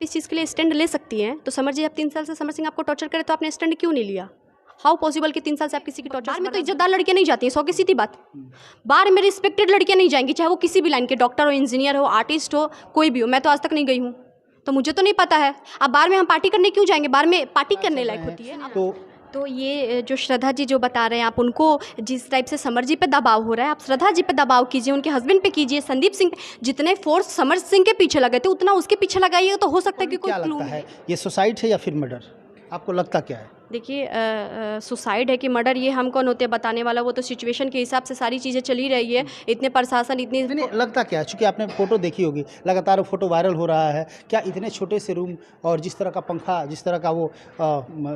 इस चीज़ के लिए स्टैंड ले सकती हैं, तो समर जी आप 3 साल से समर सिंह आपको टॉर्चर करे तो आपने स्टैंड क्यों नहीं लिया? हाउ पॉसिबल कि 3 साल से आप किसी की टॉर्चर? बार में तो इज्जतदार लड़कियां नहीं जाती हैं, 100 की सीधी बात। बार में रिस्पेक्टेड लड़कियां नहीं जाएंगी, चाहे वो किसी भी लाइन के, डॉक्टर हो, इंजीनियर हो, आर्टिस्ट हो, कोई भी हो। मैं तो आज तक नहीं गई हूँ, तो मुझे तो नहीं पता है। अब बार में हम पार्टी करने क्यों जाएंगे? बार में पार्टी करने लायक होती है। तो ये जो श्रद्धा जी जो बता रहे हैं, आप उनको जिस टाइप से समर जी पे दबाव हो रहा है, आप श्रद्धा जी पे दबाव कीजिए, उनके हस्बैंड पे कीजिए, संदीप सिंह पे। जितने फोर्स समर सिंह के पीछे लगे थे उतना उसके पीछे लगाइए, तो हो सकता है कि कोई क्लू है। ये सुसाइड है या फिर मर्डर, आपको लगता क्या है? देखिए, सुसाइड है कि मर्डर, ये हम कौन होते हैं बताने वाला? वो तो सिचुएशन के हिसाब से सारी चीज़ें चली रही है। इतने प्रशासन इतनी नहीं, लगता क्या है? चूँकि आपने फोटो देखी होगी, लगातार वो फोटो वायरल हो रहा है, क्या इतने छोटे से रूम और जिस तरह का पंखा, जिस तरह का वो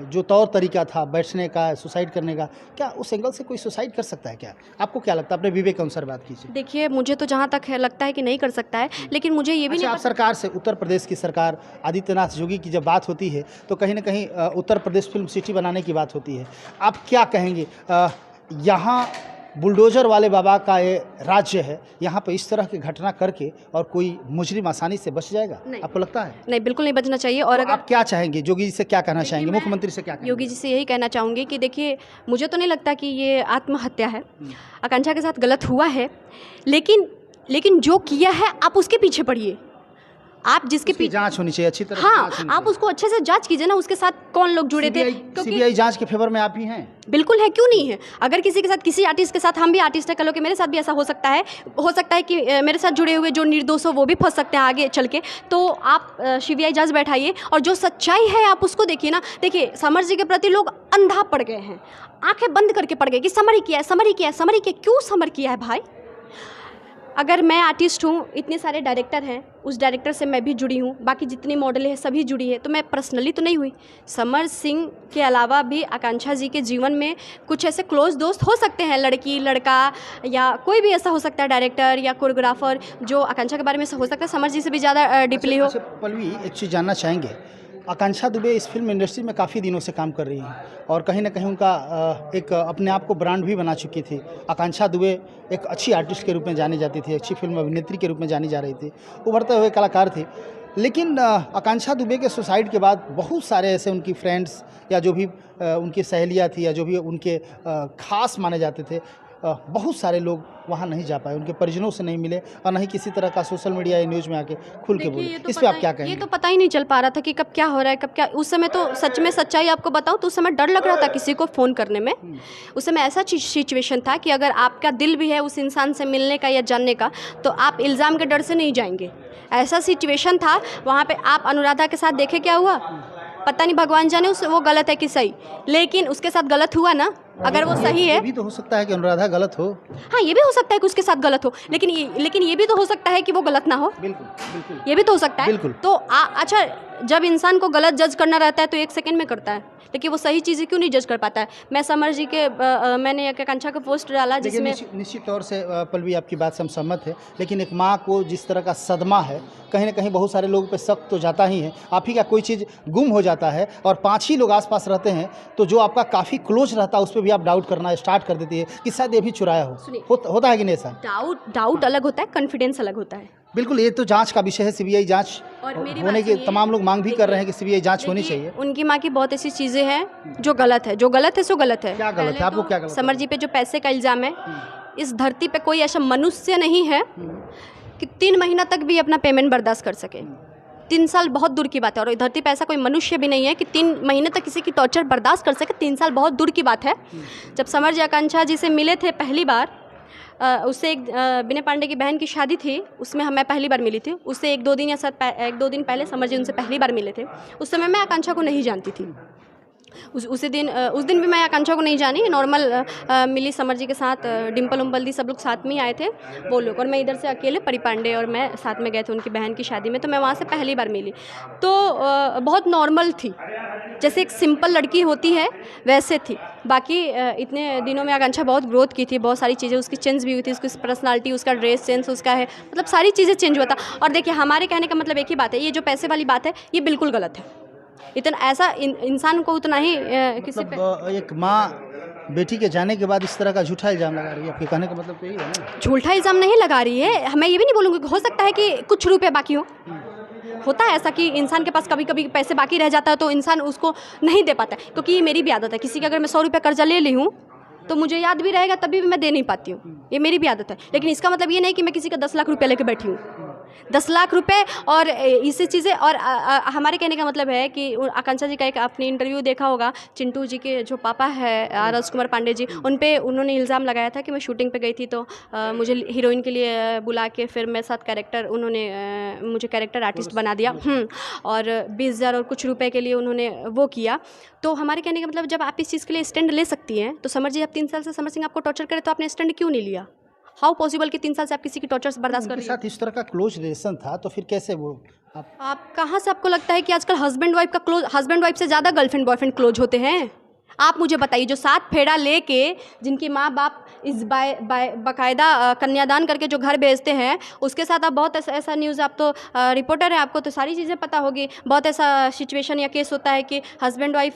जो तौर तरीका था बैठने का, सुसाइड करने का, क्या उस एंगल से कोई सुसाइड कर सकता है क्या? आपको क्या लगता है? अपने विवेक के अनुसार बात कीजिए। देखिए, मुझे तो जहाँ तक है लगता है कि नहीं कर सकता है, लेकिन मुझे ये भी नहीं। आप सरकार से, उत्तर प्रदेश की सरकार, आदित्यनाथ योगी की जब बात होती है तो कहीं ना कहीं उत्तर प्रदेश फिल्म सिटी बनाने की बात होती है, आप क्या कहेंगे? यहाँ बुलडोजर वाले बाबा का ये राज्य है, यहाँ पे इस तरह की घटना करके और कोई मुजरिम आसानी से बच जाएगा? आपको लगता है? नहीं, बिल्कुल नहीं बचना चाहिए। और अगर आप क्या चाहेंगे? योगी जी से क्या कहना चाहेंगे? मुख्यमंत्री से क्या कहेंगे? योगी जी से यही कहना चाहूँगी कि देखिए, मुझे तो नहीं लगता कि ये आत्महत्या है। आकांक्षा के साथ गलत हुआ है, लेकिन जो किया है आप उसके पीछे पड़िए। आप जिसके पीछे जांच होनी चाहिए अच्छी तरह। हाँ, आप उसको अच्छे से जांच कीजिए ना, उसके साथ कौन लोग जुड़े थे। सीबीआई जांच के फेवर में आप ही हैं? बिल्कुल है, क्यों नहीं है? अगर किसी के साथ, किसी आर्टिस्ट के साथ, हम भी आर्टिस्ट है, कल के मेरे साथ भी ऐसा हो सकता है कि मेरे साथ जुड़े हुए जो निर्दोष हो वो भी फंस सकते हैं आगे चल के। तो आप सीबीआई जांच बैठाइए और जो सच्चाई है आप उसको देखिए ना। देखिए, समर जी के प्रति लोग अंधा पड़ गए हैं, आंखें बंद करके पड़ गए कि समर ही किया है, समर ही किया है, समर ही किया। क्यों समर किया है भाई? अगर मैं आर्टिस्ट हूँ, इतने सारे डायरेक्टर हैं, उस डायरेक्टर से मैं भी जुड़ी हूँ, बाकी जितनी मॉडल है सभी जुड़ी है, तो मैं पर्सनली तो नहीं हुई। समर सिंह के अलावा भी आकांक्षा जी के जीवन में कुछ ऐसे क्लोज दोस्त हो सकते हैं, लड़की, लड़का, या कोई भी ऐसा हो सकता है, डायरेक्टर या कोरियोग्राफर, जो आकांक्षा के बारे में हो सकता है समर जी से भी ज़्यादा डीपली हो। पल्लवी, एक चीज़ जानना चाहेंगे, आकांक्षा दुबे इस फिल्म इंडस्ट्री में काफ़ी दिनों से काम कर रही हैं और कहीं ना कहीं उनका एक अपने आप को ब्रांड भी बना चुकी थी। आकांक्षा दुबे एक अच्छी आर्टिस्ट के रूप में जानी जाती थी, अच्छी फिल्म अभिनेत्री के रूप में जानी जा रही थी, उभरते हुए कलाकार थी। लेकिन आकांक्षा दुबे के सुसाइड के बाद बहुत सारे ऐसे उनकी फ्रेंड्स या जो भी उनकी सहेलियाँ थी या जो भी उनके खास माने जाते थे, बहुत सारे लोग वहाँ नहीं जा पाए, उनके परिजनों से नहीं मिले और ना ही किसी तरह का सोशल मीडिया या न्यूज़ में आके खुल के बोले। इस पे आप क्या कहेंगे? ये तो पता ही नहीं चल पा रहा था कि कब क्या हो रहा है, कब क्या। उस समय तो सच में सच्चाई आपको बताऊं तो उस समय डर लग रहा था किसी को फ़ोन करने में। उस समय ऐसा सिचुएशन था कि अगर आपका दिल भी है उस इंसान से मिलने का या जानने का, तो आप इल्ज़ाम के डर से नहीं जाएंगे। ऐसा सिचुएशन था वहाँ पर। आप अनुराधा के साथ देखे क्या हुआ, पता नहीं, भगवान जाने वो गलत है कि सही, लेकिन उसके साथ गलत हुआ ना। अगर वो सही है, ये भी तो हो सकता है कि अनुराधा गलत हो। हाँ, ये भी हो सकता है कि उसके साथ गलत हो, लेकिन ये भी तो हो सकता है कि वो गलत ना हो। बिल्कुल बिल्कुल, ये भी तो हो सकता है। बिल्कुल। तो अच्छा, जब इंसान को गलत जज करना रहता है तो 1 सेकंड में करता है, लेकिन वो सही चीज़ें क्यों नहीं जज कर पाता है? मैं समर जी के मैंने आकांक्षा का पोस्ट डाला जिसमें निश्चित तौर से पल्लवी आपकी बात से हम सहमत है, लेकिन एक माँ को जिस तरह का सदमा है, कहीं ना कहीं बहुत सारे लोगों पे शक तो जाता ही है। आप ही का कोई चीज़ गुम हो जाता है और 5 ही लोग आसपास रहते हैं, तो जो आपका काफ़ी क्लोज रहता है उस पर भी आप डाउट करना स्टार्ट कर देती है कि शायद ये भी चुराया होता है कि नहीं? ऐसा डाउट अलग होता है, कॉन्फिडेंस अलग होता है। बिल्कुल, ये तो जांच का विषय है, सीबीआई जांच होने की तमाम लोग मांग भी कर रहे हैं कि सीबीआई जांच होनी चाहिए। उनकी माँ की बहुत ऐसी चीज़ें हैं जो गलत है, सो गलत है। क्या गलत है? आपको क्या गलत? समर जी पे जो पैसे का इल्ज़ाम है, इस धरती पे कोई ऐसा मनुष्य नहीं है कि 3 महीना तक भी अपना पेमेंट बर्दाश्त कर सके। 3 साल बहुत दूर की बात है, और धरती पे ऐसा कोई मनुष्य भी नहीं है कि 3 महीने तक किसी की टॉर्चर बर्दाश्त कर सके। 3 साल बहुत दूर की बात है। जब समर जी आकांक्षा जी से मिले थे पहली बार, उससे एक विनय पांडे की बहन की शादी थी, उसमें मैं पहली बार मिली थी। उससे 1-2 दिन पहले समर जी उनसे पहली बार मिले थे। उस समय मैं आकांक्षा को नहीं जानती थी। उस दिन भी मैं आकांक्षा को नहीं जानी, नॉर्मल मिली समर जी के साथ। डिम्पल उम्पल दी सब लोग साथ में ही आए थे वो लोग, और मैं इधर से अकेले, परी पांडे और मैं साथ में गए थे उनकी बहन की शादी में। तो मैं वहाँ से पहली बार मिली, तो बहुत नॉर्मल थी, जैसे एक सिंपल लड़की होती है वैसे थी। बाकी इतने दिनों में आकांक्षा बहुत ग्रोथ की थी, बहुत सारी चीज़ें उसकी चेंज भी हुई थी, उसकी पर्सनालिटी, उसका ड्रेस सेंस उसका है, मतलब सारी चीज़ें चेंज हुआ था। और देखिए, हमारे कहने का मतलब एक ही बात है, ये जो पैसे वाली बात है ये बिल्कुल गलत है। इतना ऐसा इंसान को उतना ही किसी पे एक माँ बेटी के जाने के बाद इस तरह का झूठा इल्ज़ाम लगा रही है, आपके कहने का मतलब तो यही है ना? झूठा इल्ज़ाम नहीं लगा रही है, मैं ये भी नहीं बोलूँगी, हो सकता है कि कुछ रुपये बाकी हो, होता है ऐसा कि इंसान के पास कभी कभी पैसे बाकी रह जाता है तो इंसान उसको नहीं दे पाता है, क्योंकि ये मेरी भी आदत है। किसी का अगर मैं 100 रुपये कर्जा ले ली हूँ तो मुझे याद भी रहेगा तभी भी मैं दे नहीं पाती हूँ, ये मेरी भी आदत है। लेकिन इसका मतलब ये नहीं कि मैं किसी का 10 लाख रुपया लेके बैठी हूँ। 10 लाख रुपए और इसी चीज़ें और हमारे कहने का मतलब है कि आकांक्षा जी का एक आपने इंटरव्यू देखा होगा, चिंटू जी के जो पापा है राजकुमार पांडे जी, उन पे उन्होंने इल्ज़ाम लगाया था कि मैं शूटिंग पे गई थी तो मुझे हीरोइन के लिए बुला के फिर मेरे साथ कैरेक्टर उन्होंने मुझे कैरेक्टर आर्टिस्ट बना दिया और 20,000 और कुछ रुपए के लिए उन्होंने वो किया। तो हमारे कहने का मतलब जब आप इस चीज़ के लिए स्टैंड ले सकती हैं तो समर जी आप 3 साल से समर सिंह आपको टॉर्चर करे तो आपने स्टैंड क्यों नहीं लिया? हाउ पॉसिबल कि 3 साल से आप किसी की टॉर्चर बर्दाश्त कर रही हैं? साथ इस तरह का क्लोज रिलेशन था तो फिर कैसे वो आप कहाँ से आपको लगता है कि आजकल हस्बैंड वाइफ से ज़्यादा गर्लफ्रेंड बॉयफ्रेंड क्लोज होते हैं? आप मुझे बताइए, जो 7 फेरा लेके जिनके माँ बाप इस बाकायदा कन्यादान करके जो घर भेजते हैं, उसके साथ आप बहुत ऐसा न्यूज़, आप तो रिपोर्टर हैं, आपको तो सारी चीज़ें पता होगी। बहुत ऐसा सिचुएशन या केस होता है कि हस्बैंड वाइफ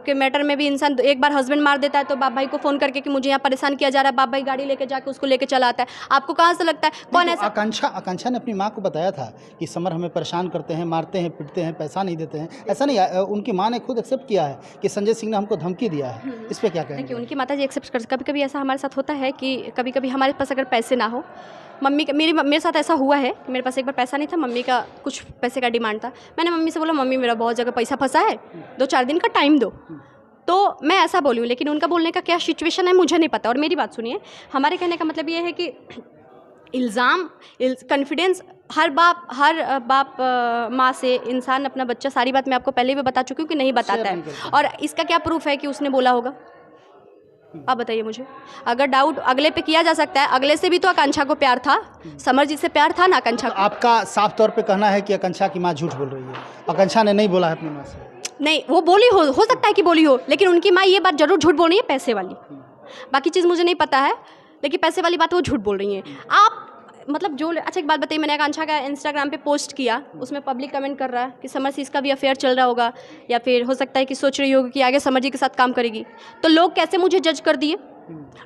के मैटर में भी इंसान एक बार हस्बैंड मार देता है तो बाप भाई को फ़ोन करके कि मुझे यहाँ परेशान किया जा रहा है, बाप भाई गाड़ी लेके जाके उसको लेके चला आता है। आपको कहाँ से लगता है कौन ऐसा? आकांक्षा ने अपनी माँ को बताया था कि समर हमें परेशान करते हैं, मारते हैं, पीटते हैं, पैसा नहीं देते हैं। ऐसा नहीं, उनकी माँ ने खुद एक्सेप्ट किया है कि संजय सिंह ने हमको धमकी दिया है। इस पे क्या कहेंगे? देखिए, उनकी माता जी एक्सेप्ट कर, कभी कभी ऐसा हमारे साथ होता है कि कभी कभी हमारे पास अगर पैसे ना हो, मेरे साथ ऐसा हुआ है कि मेरे पास एक बार पैसा नहीं था, मम्मी का कुछ पैसे का डिमांड था। मैंने मम्मी से बोला, मम्मी मेरा बहुत जगह पैसा फंसा है, 2-4 दिन का टाइम दो। तो मैं ऐसा बोली हूँ, लेकिन उनका बोलने का क्या सिचुएशन है मुझे नहीं पता। और मेरी बात सुनिए, हमारे कहने का मतलब ये है कि इल्ज़ाम कॉन्फिडेंस हर बाप माँ से इंसान अपना बच्चा, सारी बात मैं आपको पहले भी बता चुकी हूँ कि नहीं बताता है। और इसका क्या प्रूफ है कि उसने बोला होगा? आप बताइए मुझे। अगर डाउट अगले पे किया जा सकता है, अगले से भी तो आकांक्षा को प्यार था, समर जी से प्यार था ना आकांक्षा को। आपका साफ तौर पे कहना है कि आकांक्षा की माँ झूठ बोल रही है, आकांक्षा ने नहीं बोला है अपनी माँ से? नहीं, वो बोली हो सकता है कि बोली हो, लेकिन उनकी माँ ये बात जरूर झूठ बोल रही है, पैसे वाली। बाकी चीज़ मुझे नहीं पता है, लेकिन पैसे वाली बात वो झूठ बोल रही हैं। आप मतलब जो अच्छा, एक बात बताइए, मैंने आकांक्षा का इंस्टाग्राम पे पोस्ट किया, उसमें पब्लिक कमेंट कर रहा है कि समर सिंह का भी अफेयर चल रहा होगा, या फिर हो सकता है कि सोच रही होगी कि आगे समर जी के साथ काम करेगी। तो लोग कैसे मुझे जज कर दिए?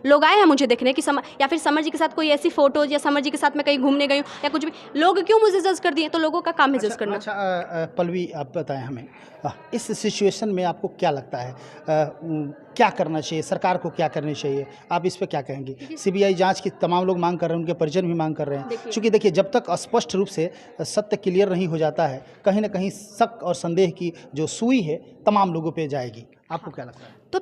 लोग आए हैं मुझे देखने कि या फिर समर जी के साथ कोई ऐसी फोटोज, या समर जी के साथ मैं कहीं घूमने गई हूँ, या कुछ भी, लोग क्यों मुझे जज कर दिए? तो लोगों का काम है जज करना। अच्छा पल्लवी, आप बताएं हमें इस सिचुएशन में आपको क्या लगता है, क्या करना चाहिए, सरकार को क्या करनी चाहिए? आप इस पे क्या कहेंगे? सीबीआई जांच की तमाम लोग मांग कर रहे हैं, उनके परिजन भी मांग कर रहे हैं, क्योंकि देखिए जब तक स्पष्ट रूप से सत्य क्लियर नहीं हो जाता है, कहीं ना कहीं शक और संदेह की जो सुई है तमाम लोगों पे जाएगी। आपको क्या लगता है? तो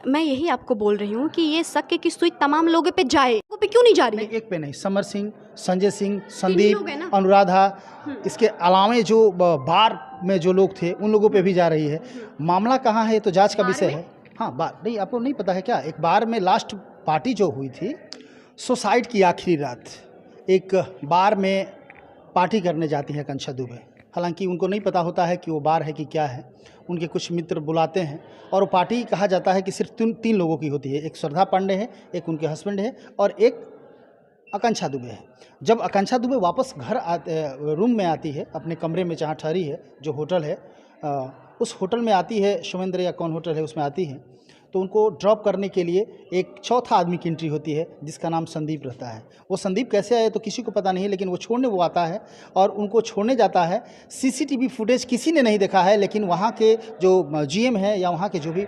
मैं यही आपको बोल रही हूँ कि ये शक की सुई तमाम लोगों पे जाए, लोगों पे क्यों नहीं जा रही है? एक पे नहीं, समर सिंह, संजय सिंह, संदीप, अनुराधा, इसके अलावे जो बार में जो लोग थे उन लोगों पे भी जा रही है। मामला कहाँ है, तो जांच का विषय है। हाँ, बार नहीं, आपको नहीं पता है क्या? एक बार में लास्ट पार्टी जो हुई थी, सुसाइड की आखिरी रात, एक बार में पार्टी करने जाती है आकांक्षा दुबे। हालांकि उनको नहीं पता होता है कि वो बार है कि क्या है। उनके कुछ मित्र बुलाते हैं और वो पार्टी कहा जाता है कि सिर्फ 3 लोगों की होती है। एक श्रद्धा पांडे है, एक उनके हस्बैंड है, और एक आकांक्षा दुबे है। जब आकांक्षा दुबे वापस घर रूम में आती है, अपने कमरे में जहाँ ठहरी है, जो होटल है, उस होटल में आती है, शुमेंद्र या कौन होटल है उसमें आती है, तो उनको ड्रॉप करने के लिए एक चौथा आदमी की एंट्री होती है जिसका नाम संदीप रहता है। वो संदीप कैसे आया तो किसी को पता नहीं है, लेकिन वो छोड़ने वो आता है और उनको छोड़ने जाता है। सीसीटीवी फुटेज किसी ने नहीं देखा है, लेकिन वहाँ के जो जीएम है या वहाँ के जो भी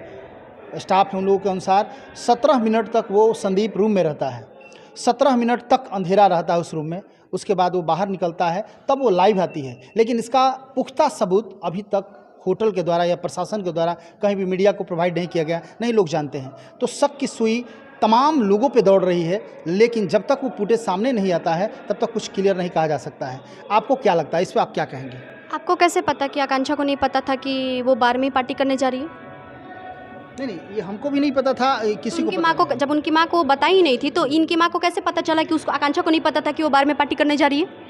स्टाफ है उन लोगों के अनुसार 17 मिनट तक वो संदीप रूम में रहता है। 17 मिनट तक अंधेरा रहता है उस रूम में। उसके बाद वो बाहर निकलता है, तब वो लाइव आती है। लेकिन इसका पुख्ता सबूत अभी तक होटल के द्वारा या प्रशासन के द्वारा कहीं भी मीडिया को प्रोवाइड नहीं किया गया, नहीं लोग जानते हैं। तो शक की सुई तमाम लोगों पे दौड़ रही है, लेकिन जब तक वो फुटेज सामने नहीं आता है तब तक कुछ क्लियर नहीं कहा जा सकता है। आपको क्या लगता है, इस पर आप क्या कहेंगे? आपको कैसे पता कि आकांक्षा को नहीं पता था कि वो 12वीं पार्टी करने जा रही है? नहीं, ये हमको भी नहीं पता था, किसी को माँ को, जब उनकी माँ को बताई ही नहीं थी तो इनकी माँ को कैसे पता चला कि उसको, आकांक्षा को नहीं पता था कि वो 12वीं पार्टी करने जा रही है?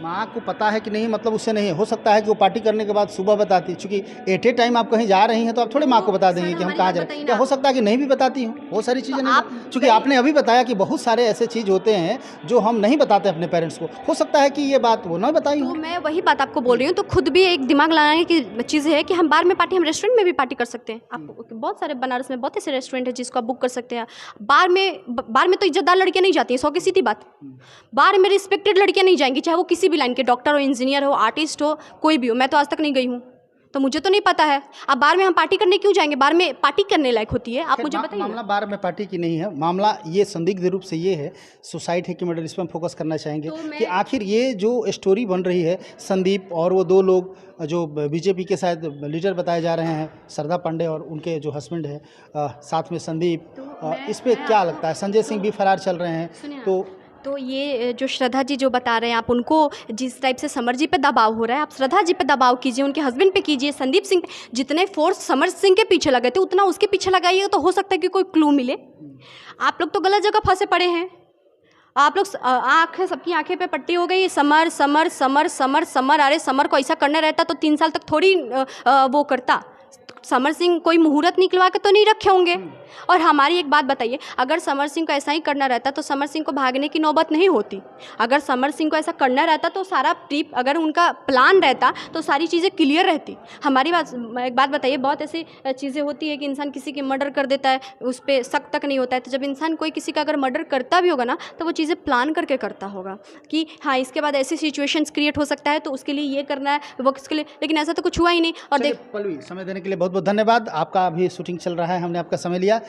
माँ को पता है कि नहीं, मतलब उससे नहीं हो सकता है कि वो पार्टी करने के बाद सुबह बताती, क्योंकि एट ए टाइम आप कहीं जा रही हैं तो आप थोड़े माँ को बता देंगे कि हम कहाँ जा रहे हैं। क्या हो सकता है कि नहीं भी बताती हूँ, बहुत सारी चीज़ें नहीं, क्योंकि आपने अभी बताया कि बहुत सारे ऐसे चीज़ होते हैं जो हम नहीं बताते अपने पेरेंट्स को। हो सकता है कि ये बात वो ना बताई हो। मैं वही बात आपको बोल रही हूँ। तो खुद भी एक दिमाग लगाने की चीज़ है कि हम बार में पार्टी, हम रेस्टोरेंट में भी पार्टी कर सकते हैं। आप बहुत सारे बनारस में बहुत ऐसे रेस्टोरेंट है जिसको आप बुक कर सकते हैं। बार में तो इज्जतदार लड़कियाँ नहीं जाती हैं, 100 की सीधी बात। बार में रिस्पेक्टेड लड़कियाँ नहीं जाएंगी, चाहे वो किसी भी लाइन के, डॉक्टर हो, इंजीनियर हो, आर्टिस्ट हो, कोई भी हो, मैं तो आज तक नहीं गई हूँ, तो मुझे तो नहीं पता है। अब बार में हम पार्टी करने क्यों जाएंगे? बार में पार्टी करने लायक होती है? आप मुझे बताइए। मामला बार में पार्टी की नहीं है, मामला ये संदिग्ध रूप से ये है, सुसाइड है कि मर्डर, इस पर हम फोकस करना चाहेंगे तो कि आखिर ये जो स्टोरी बन रही है, संदीप और वो दो लोग जो बीजेपी के शायद लीडर बताए जा रहे हैं, सरदा पांडे और उनके जो हस्बैंड है साथ में संदीप, इस पे क्या लगता है? संजय सिंह भी फरार चल रहे हैं, तो ये जो श्रद्धा जी जो बता रहे हैं, आप उनको जिस टाइप से समर जी पे दबाव हो रहा है, आप श्रद्धा जी पे दबाव कीजिए, उनके हस्बैंड पे कीजिए, संदीप सिंह पे। जितने फोर्स समर सिंह के पीछे लगे थे उतना उसके पीछे लगाइएगा, तो हो सकता है कि कोई क्लू मिले। आप लोग तो गलत जगह फंसे पड़े हैं। आप लोग आँखें, सबकी आंखें पे पट्टी हो गई, summer summer summer summer summer. अरे समर को ऐसा करना रहता तो 3 साल तक थोड़ी वो करता। समर सिंह कोई मुहूर्त निकलवा के तो नहीं रखे होंगे। और हमारी एक बात बताइए, अगर समर सिंह को ऐसा ही करना रहता तो समर सिंह को भागने की नौबत नहीं होती। अगर समर सिंह को ऐसा करना रहता तो सारा ट्रिप, अगर उनका प्लान रहता तो सारी चीज़ें क्लियर रहती। हमारी बात, एक बात बताइए, बहुत ऐसी चीज़ें होती है कि इंसान किसी की मर्डर कर देता है, उस पर शक तक नहीं होता है। तो जब इंसान कोई किसी का अगर मर्डर करता भी होगा ना, तो वो चीज़ें प्लान करके करता होगा कि हाँ इसके बाद ऐसी सिचुएशंस क्रिएट हो सकता है, तो उसके लिए ये करना है, वो किसके लिए। लेकिन ऐसा तो कुछ हुआ ही नहीं। और पल्लवी, समय देने के लिए बहुत बहुत धन्यवाद। आपका अभी शूटिंग चल रहा है, हमने आपका समय लिया।